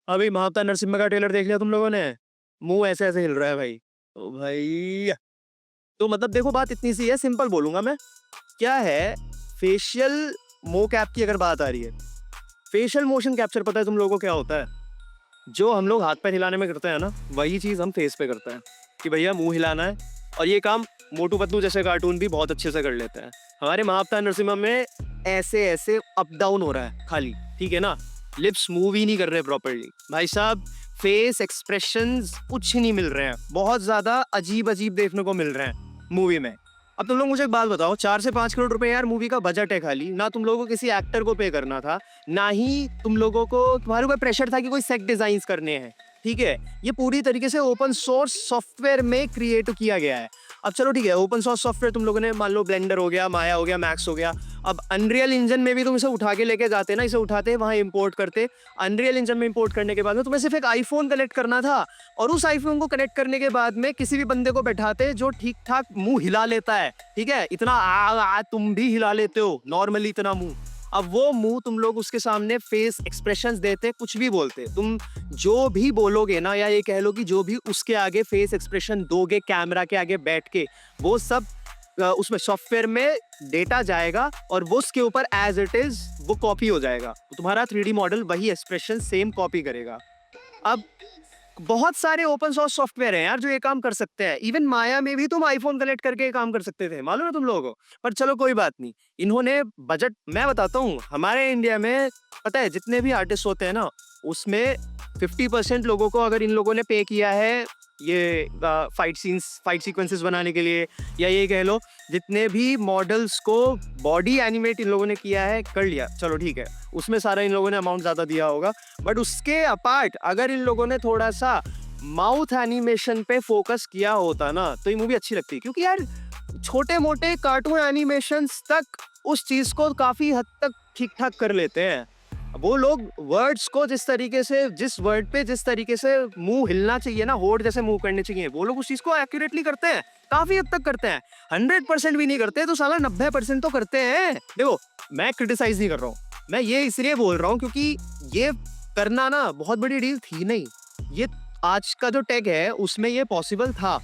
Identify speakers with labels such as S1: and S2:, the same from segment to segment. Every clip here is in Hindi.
S1: अभी महाअवतार नरसिम्हा का ट्रेलर देख लिया तुम लोगों ने? मुँह ऐसे-ऐसे हिल रहा है भाई। तो भाई तो मतलब देखो बात इतनी सी है, सिंपल बोलूँगा मैं। क्या है, फेशियल मोकैप की अगर बात आ रही है, फेशियल मोशन कैप्चर पता है तुम लोगों को क्या होता है? जो हम लोग हाथ-पैर हिलाने में करते हैं ना, वही चीज़ हम फेस पे करते हैं, कि भैया मुँह हिलाना है और ये काम मोटू पतलू जैसे कार्टून भी बहुत अच्छे से कर लेते हैं। हमारे महाअवतार नरसिम्हा में ऐसे-ऐसे अप डाउन हो रहा है खाली, ठीक है ना? लिप्स मूव ही नहीं कर रहे प्रॉपर्ली। भाई साहब फेस एक्सप्रेशंस कुछ नहीं मिल रहे हैं, बहुत ज़्यादा अजीब-अजीब देखने को मिल रहे हैं मूवी में। अब तुम लोग मुझे एक बात बताओ, 4 से 5 करोड़ रुपए यार मूवी का बजट है खाली, ना तुम लोगों को किसी एक्टर को पे करना था, ना ही तुम लोगों को तुम्हारे ऊपर प्रेशर था कि कोई सेट डिजाइन्स करने हैं, ठीक है? ये पूरी तरीके से ओपन सोर्स सॉफ्टवेयर में क्रिएट किया गया है। अब चलो ठीक है, ओपन सोर्स सॉफ्टवेयर तुम लोगों ने मान लो ब्लेंडर हो गया, माया हो गया, मैक्स हो गया। अब अनरियल इंजन में भी तुम इसे उठा के लेके जाते ना, इसे उठाते वहाँ इंपोर्ट करते। अनरियल इंजन में इंपोर्ट करने के बाद में तुम्हें सिर्फ एक आईफोन कनेक्ट करना था और उस आईफोन को कनेक्ट करने के बाद में किसी भी बंदे को बैठाते जो ठीक-ठाक मुँह हिला लेता है, ठीक है? इतना तुम भी हिला लेते हो नॉर्मली इतना मुँह। अब वो मुंह तुम लोग उसके सामने फेस एक्सप्रेशंस देते कुछ भी बोलते तुम जो भी बोलोगे ना या ये कह लो कि जो भी उसके आगे फेस एक्सप्रेशन दोगे कैमरा के आगे बैठ के वो सब उसमें सॉफ्टवेयर में डेटा जाएगा और वो उसके ऊपर एज इट इज वो कॉपी हो जाएगा तो तुम्हारा 3D मॉडल वही एक्सप्रेशन सेम कॉपी करेगा। अब बहुत सारे ओपन सोर्स सॉफ्टवेयर हैं यार जो ये काम कर सकते हैं। इवन माया में भी तुम आईफोन कनेक्ट करके ये काम कर सकते थे, मालूम है तुम लोगों को। पर चलो कोई बात नहीं, इन्होंने बजट मैं बताता हूँ हमारे इंडिया में पता है जितने भी आर्टिस्ट होते हैं ना उसमें 50% लोगों को अगर इन लोगों ने पे किया है ये फाइट सीक्वेंसेस बनाने के लिए या ये कह लो जितने भी मॉडल्स को बॉडी एनिमेट इन लोगों ने किया है कर लिया, चलो ठीक है उसमें सारा इन लोगों ने अमाउंट ज्यादा दिया होगा। बट उसके अपार्ट अगर इन लोगों ने थोड़ा सा माउथ एनिमेशन पे फोकस किया होता ना तो ये मूवी अच्छी लगती, क्योंकि यार छोटे मोटे कार्टून एनिमेशंस तक उस चीज को काफी हद तक ठीक ठाक कर लेते हैं। वो लोग वर्ड्स को जिस तरीके से जिस वर्ड पे जिस तरीके से मुंह हिलना चाहिए ना, होठ जैसे मुंह करने चाहिए, वो लोग उस चीज को एक्यूरेटली करते हैं, काफी हद तक करते हैं। 100% भी नहीं करते तो साला 90% तो करते हैं। देखो मैं क्रिटिसाइज नहीं कर रहा हूँ, मैं ये इसलिए बोल रहा हूँ क्योंकि ये करना ना बहुत बड़ी डील थी नहीं। ये आज का जो टेक है उसमें ये पॉसिबल था,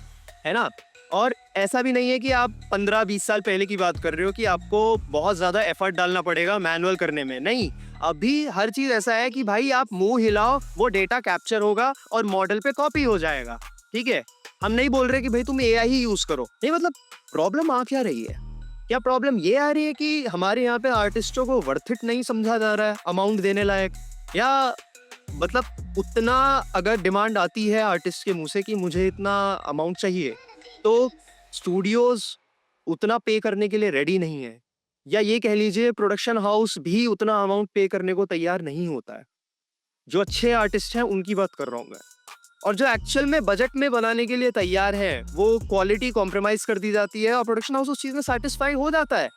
S1: है ना? और ऐसा भी नहीं है कि आप 15-20 साल पहले की बात कर रहे हो कि आपको बहुत ज्यादा एफर्ट डालना पड़ेगा मैनुअल करने में, नहीं। अभी हर चीज ऐसा है कि भाई आप मुंह हिलाओ वो डेटा कैप्चर होगा और मॉडल पे कॉपी हो जाएगा, ठीक है? हम नहीं बोल रहे कि भाई तुम एआई ही यूज करो, नहीं। मतलब प्रॉब्लम आ क्या रही है? क्या प्रॉब्लम ये आ रही है कि हमारे यहाँ पे आर्टिस्टों को वर्थ इट नहीं समझा जा रहा है अमाउंट देने लायक, या मतलब उतना अगर डिमांड आती है आर्टिस्ट के मुंह से कि मुझे इतना अमाउंट चाहिए तो स्टूडियोज उतना पे करने के लिए रेडी नहीं है, या ये कह लीजिए प्रोडक्शन हाउस भी उतना अमाउंट पे करने को तैयार नहीं होता है। जो अच्छे आर्टिस्ट हैं उनकी बात कर रहा हूँ मैं। और जो एक्चुअल में बजट में बनाने के लिए तैयार है वो क्वालिटी कॉम्प्रोमाइज कर दी जाती है और प्रोडक्शन हाउस उस चीज में सेटिस्फाई हो जाता है।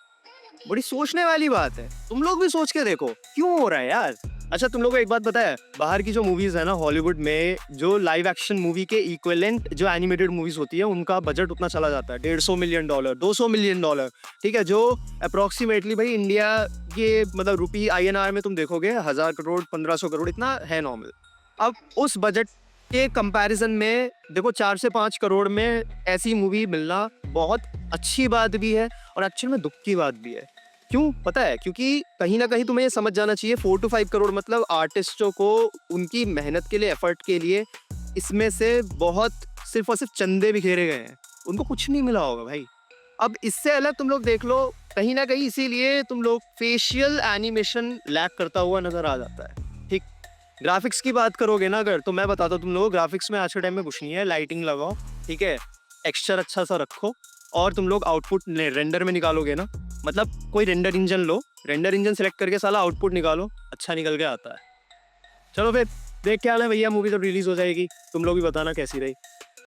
S1: बड़ी सोचने वाली बात है, तुम लोग भी सोच के देखो क्यों हो रहा है यार। अच्छा तुम लोग को एक बात पता है, बाहर की जो मूवीज है ना हॉलीवुड में, जो लाइव एक्शन मूवी के इक्विवेलेंट जो एनिमेटेड मूवीज होती है उनका बजट उतना चला जाता है, $150 मिलियन, $200 मिलियन, ठीक है? जो अप्रोक्सीमेटली भाई इंडिया के मतलब रुपी INR में तुम देखोगे 1000 करोड़ 1500 करोड़ इतना है नॉर्मल। अब उस बजट के कंपैरिजन में देखो 4 से 5 करोड़ में ऐसी मूवी मिलना बहुत अच्छी बात भी है और एक्चुअल में दुख की बात भी है। क्यों पता है? क्योंकि कहीं ना कहीं तुम्हें ये समझ जाना चाहिए 4 to 5 करोड़ मतलब आर्टिस्टों को उनकी मेहनत के लिए एफर्ट के लिए इसमें से बहुत सिर्फ और सिर्फ चंदे बिखेरे गए हैं, उनको कुछ नहीं मिला होगा भाई। अब इससे अलग तुम लोग देख लो, कहीं ना कहीं इसीलिए तुम लोग फेशियल एनिमेशन लैक करता हुआ नजर आ जाता है, ठीक। ग्राफिक्स की बात करोगे ना अगर, तो मैं बताता हूँ तुम लोग ग्राफिक्स में आज के टाइम में कुछ नहीं है, लाइटिंग लगाओ, ठीक है, एक्सचर अच्छा सा रखो और तुम लोग आउटपुट रेंडर में निकालोगे ना, मतलब कोई रेंडर इंजन लो, रेंडर इंजन सेलेक्ट करके साला आउटपुट निकालो, अच्छा निकल के आता है। चलो फिर देख के आना भैया, मूवी तो रिलीज हो जाएगी, तुम लोग भी बताना कैसी रही।